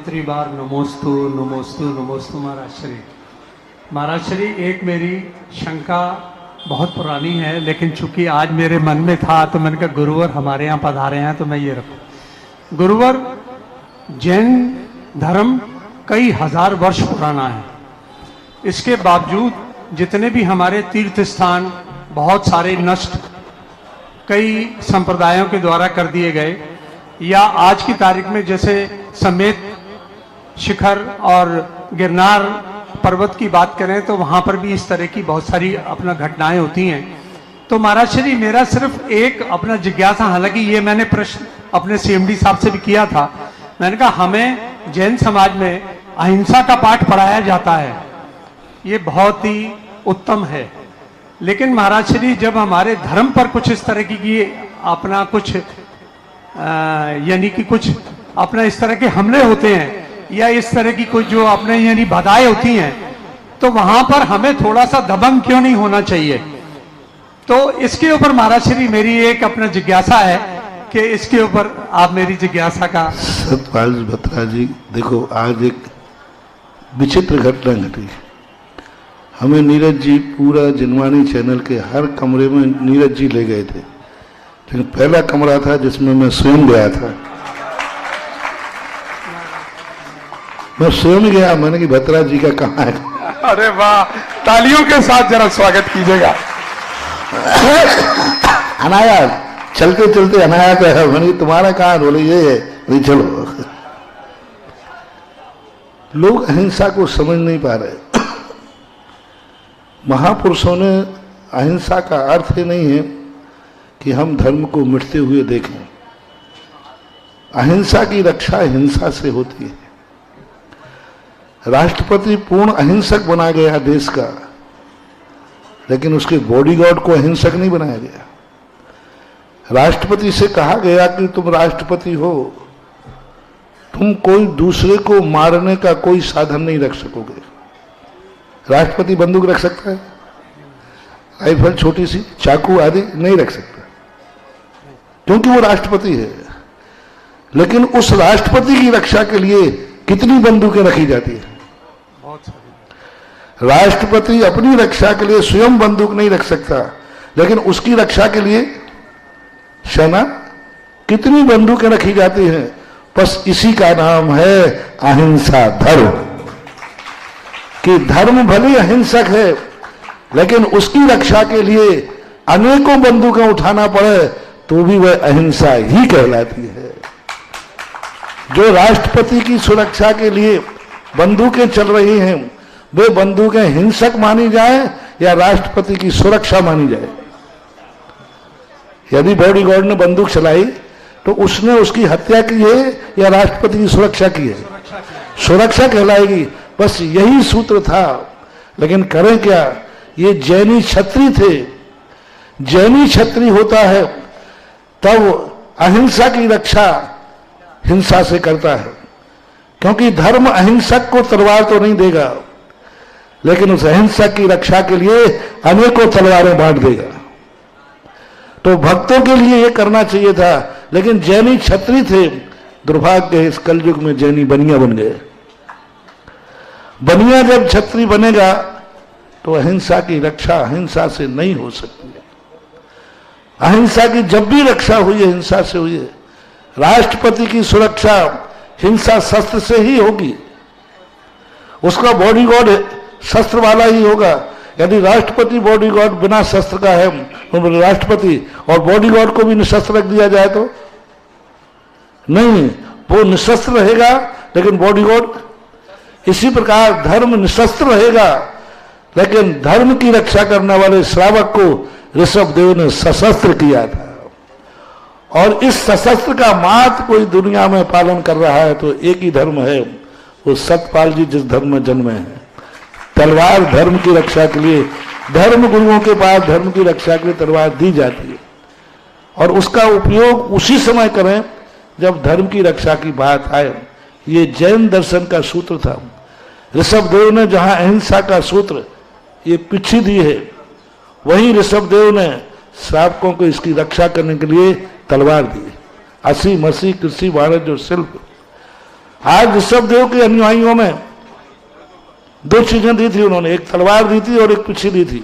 सावित्री बार नमोस्तु नमोस्तु नमोस्तु महाराज श्री। महाराज श्री, एक मेरी शंका बहुत पुरानी है, लेकिन चूंकि आज मेरे मन में था तो मैंने कहा गुरुवर हमारे यहाँ पधारे हैं तो मैं ये रखूं। गुरुवर, जैन धर्म कई हजार वर्ष पुराना है, इसके बावजूद जितने भी हमारे तीर्थ स्थान बहुत सारे नष्ट कई संप्रदायों के द्वारा कर दिए गए, या आज की तारीख में जैसे समेत शिखर और गिरनार पर्वत की बात करें तो वहां पर भी इस तरह की बहुत सारी अपना घटनाएं होती हैं। तो महाराज श्री, मेरा सिर्फ एक अपना जिज्ञासा, हालांकि ये मैंने प्रश्न अपने सीएमडी साहब से भी किया था, मैंने कहा हमें जैन समाज में अहिंसा का पाठ पढ़ाया जाता है, ये बहुत ही उत्तम है, लेकिन महाराज श्री जब हमारे धर्म पर कुछ इस तरह की अपना कुछ यानी कि कुछ अपना इस तरह के हमले होते हैं या इस तरह की कुछ जो अपने यानी बाधाएं होती हैं, तो वहां पर हमें थोड़ा सा दबंग क्यों नहीं होना चाहिए? तो इसके ऊपर महाराज श्री मेरी एक अपना जिज्ञासा है कि इसके ऊपर आप मेरी जिज्ञासा का। सतपाल बत्रा जी, देखो आज एक विचित्र घटना घटी। हमें नीरज जी पूरा जिनवानी चैनल के हर कमरे में नीरज जी ले गए थे, लेकिन पहला कमरा था जिसमें मैं स्वयं गया था। मैं स्वयं गया, मैंने कि बत्रा जी का कहाँ है? अरे वाह, तालियों के साथ जरा स्वागत कीजिएगा। अनायास चलते चलते अनायास है, मैंने तुम्हारा कहाँ? बोले ये है। नहीं, चलो। लोग अहिंसा को समझ नहीं पा रहे। महापुरुषों ने अहिंसा का अर्थ ही नहीं है कि हम धर्म को मिटते हुए देखें। अहिंसा की रक्षा हिंसा से होती है। राष्ट्रपति पूर्ण अहिंसक बना गया देश का, लेकिन उसके बॉडीगार्ड को अहिंसक नहीं बनाया गया। राष्ट्रपति से कहा गया कि तुम राष्ट्रपति हो, तुम कोई दूसरे को मारने का कोई साधन नहीं रख सकोगे। राष्ट्रपति बंदूक रख सकता है? राइफल छोटी सी चाकू आदि नहीं रख सकता, क्योंकि वो राष्ट्रपति है। लेकिन उस राष्ट्रपति की रक्षा के लिए कितनी बंदूकें रखी जाती है? राष्ट्रपति अपनी रक्षा के लिए स्वयं बंदूक नहीं रख सकता, लेकिन उसकी रक्षा के लिए सेना कितनी बंदूकें रखी जाती हैं। बस इसी का नाम है अहिंसा धर्म, कि धर्म भले अहिंसक है, लेकिन उसकी रक्षा के लिए अनेकों बंदूकें उठाना पड़े तो भी वह अहिंसा ही कहलाती है। जो राष्ट्रपति की सुरक्षा के लिए बंदूकें चल रही हैं, वे बंदूकें हिंसक मानी जाए या राष्ट्रपति की सुरक्षा मानी जाए? यदि बॉडीगार्ड ने बंदूक चलाई तो उसने उसकी हत्या की है या राष्ट्रपति की सुरक्षा की है? सुरक्षा कहलाएगी। बस यही सूत्र था। लेकिन करें क्या? ये जैनी क्षत्रिय थे। जैनी क्षत्रिय होता है तब अहिंसा की रक्षा हिंसा से करता है, क्योंकि धर्म अहिंसक को तलवार तो नहीं देगा, लेकिन उस अहिंसा की रक्षा के लिए अनेकों तलवारें बांट देगा। तो भक्तों के लिए यह करना चाहिए था, लेकिन जैनी क्षत्रिय थे। दुर्भाग्य है, इस कलयुग में जैनी बनिया बन गए। बनिया जब क्षत्रिय बनेगा तो अहिंसा की रक्षा अहिंसा से नहीं हो सकती है। अहिंसा की जब भी रक्षा हुई है हिंसा से हुई है। राष्ट्रपति की सुरक्षा हिंसा शस्त्र से ही होगी, उसका बॉडीगार्ड शस्त्र वाला ही होगा। यदि राष्ट्रपति बॉडीगार्ड बिना शस्त्र का है, राष्ट्रपति और बॉडीगार्ड को भी निशस्त्र रख दिया जाए तो नहीं, वो निशस्त्र रहेगा, लेकिन बॉडीगार्ड। इसी प्रकार धर्म निशस्त्र रहेगा, लेकिन धर्म की रक्षा करने वाले श्रावक को ऋषभ देव ने सशस्त्र किया था। और इस सशस्त्र का मात्र कोई दुनिया में पालन कर रहा है तो एक ही धर्म है, वो सतपाल जी जिस धर्म में जन्मे हैं। तलवार धर्म की रक्षा के लिए, धर्म गुरुओं के पास धर्म की रक्षा के लिए तलवार दी जाती है, और उसका उपयोग उसी समय करें जब धर्म की रक्षा की बात आए। ये जैन दर्शन का सूत्र था। ऋषभ देव ने जहां अहिंसा का सूत्र ये पिछी दी है, वहीं ऋषभ देव ने श्रावकों को इसकी रक्षा करने के लिए तलवार दी। असी मसी कृषि वाणिज्य और शिल्प आज ऋषभदेव के अनुयायियों में दो चीजें दी थी उन्होंने, एक तलवार दी थी और एक पिछी दी थी।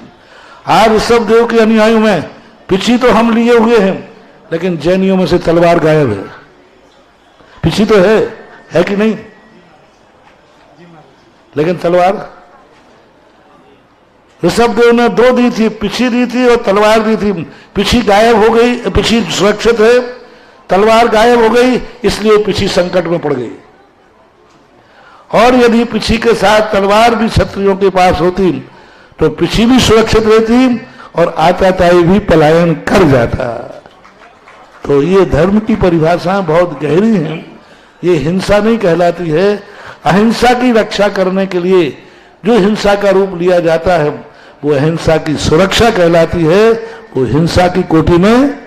आज ऋषभदेव के अनुयायियों में पिछी तो हम लिए हुए हैं, लेकिन जैनियों में से तलवार गायब है। पिछी तो है कि नहीं, लेकिन तलवार ऋषभदेव ने दो दी थी, पिछी दी थी और तलवार दी थी। पिछी गायब हो गई, पिछी सुरक्षित है, तलवार गायब हो गई, इसलिए पिछी संकट में पड़ गई। और यदि पिछी के साथ तलवार भी क्षत्रियों के पास होती तो पिछी भी सुरक्षित रहती और आताताई भी पलायन कर जाता। तो ये धर्म की परिभाषाएं बहुत गहरी हैं। ये हिंसा नहीं कहलाती है। अहिंसा की रक्षा करने के लिए जो हिंसा का रूप लिया जाता है वो अहिंसा की सुरक्षा कहलाती है। वो हिंसा की कोटि में